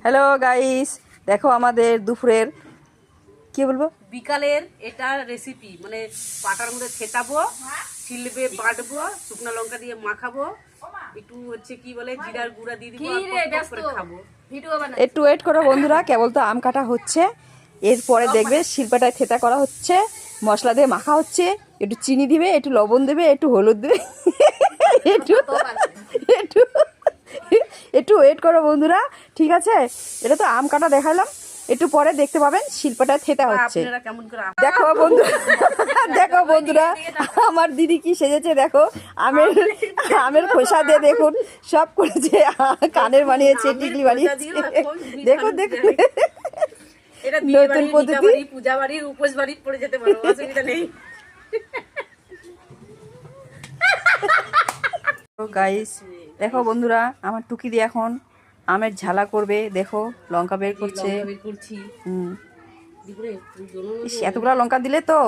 Hello guys, দেখো আমাদের দুপুরের কি বলবো বিকালের এটা রেসিপি, মানে পাটার মধ্যে থেতাবো, ছিলবে বাটবো, শুকনো লঙ্কা দিয়ে মাখাবো, একটু হচ্ছে কি বলে জিরার গুঁড়া দিয়ে দিব, করে খাবো। একটু ওয়েট করো বন্ধুরা, কেবল তো আম কাটা হচ্ছে, এরপরে দেখবে শিল্পাটায় থেতা করা হচ্ছে, মশলা দিয়ে মাখা হচ্ছে, একটু চিনি দিবে, একটু লবণ দেবে, একটু হলুদ দেবে, একটু একটু একটু ওয়েট করো বন্ধুরা, ঠিক আছে? এটা তো আম কাটা দেখালাম, একটু পরে দেখতে পাবেন শিল্পাটায় থেতা হচ্ছে। দেখো বন্ধুরা, দেখো বন্ধুরা, আমার দিদি কি সেজেছে দেখো, আমের আমের খোসা দিয়ে দেখুন সব করেছে, কানের বানিয়েছে, টিকলি বানিয়েছে, দেখুন দেখুন নতুন পদ্ধতি। পূজা বাড়ির উপোস বাড়ি পড়ে যেতে পারো, অসুবিধা নেই। গাইস দেখো বন্ধুরা, আমার টুকি দিয়ে এখন আমের ঝালা করবে, দেখো লঙ্কা বের করছে। এতগুলো লঙ্কা দিলে তো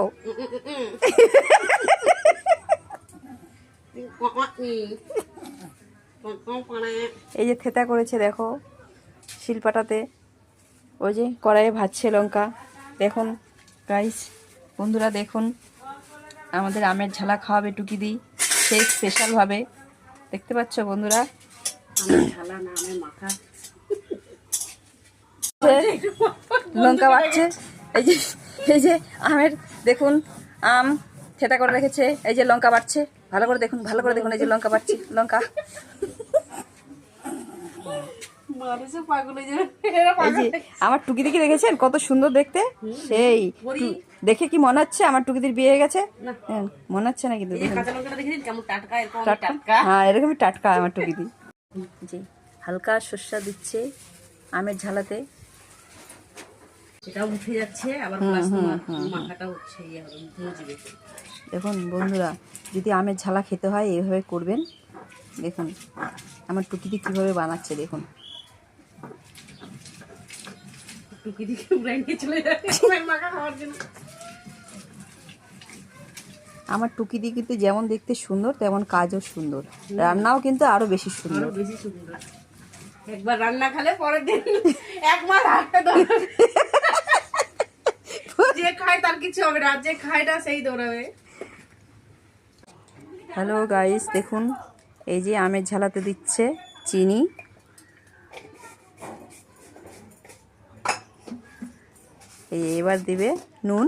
এই যে থেতা করেছে দেখো শিলপাটাতে, ওই যে কড়াইয়ে ভাজছে লঙ্কা। দেখুন গাইস বন্ধুরা, দেখুন আমাদের আমের ঝালা খাওয়াবে টুকি দিই সেই স্পেশালভাবে, দেখতে পাচ্ছ বন্ধুরা। লঙ্কা বাড়ছে, এই যে আমের দেখুন আম থেতা করে রেখেছে, এই যে লঙ্কা বাড়ছে, ভালো করে দেখুন, ভালো করে দেখুন, এই যে লঙ্কা বাড়ছে, লঙ্কা এই যে আমার টুকিদিকে দেখেছেন কত সুন্দর দেখতে, সেই দেখে কি মনে হচ্ছে আমার টুকিদির বিয়ে হয়ে গেছে? মনে হচ্ছে না কিন্তু হ্যাঁ, এরকমই টাটকা আমার টুকিদি। জি, হালকা সর্ষা দিচ্ছে আমের ঝালাতে, সেটাও উঠে যাচ্ছে, আবার মাখাটা হচ্ছে। দেখুন বন্ধুরা, যদি আমের ঝালা খেতে হয় এইভাবে করবেন। দেখুন আমার টুকিদি কিভাবে বানাচ্ছে, দেখুন আমার টুকিদি কিন্তু যেমন দেখতে সুন্দর তেমন কাজও সুন্দর, রান্নাও কিন্তু আরো বেশি সুন্দর। একবার রান্না খালে পরের দিন এক মাস হাঁটতে যে খায় তার কিছু হবে না, যে খায় না সেই দৌড়াবে। হ্যালো গাইস, দেখুন এই যে আমের ঝালাতে দিচ্ছে চিনি, এবার দিবে নুন,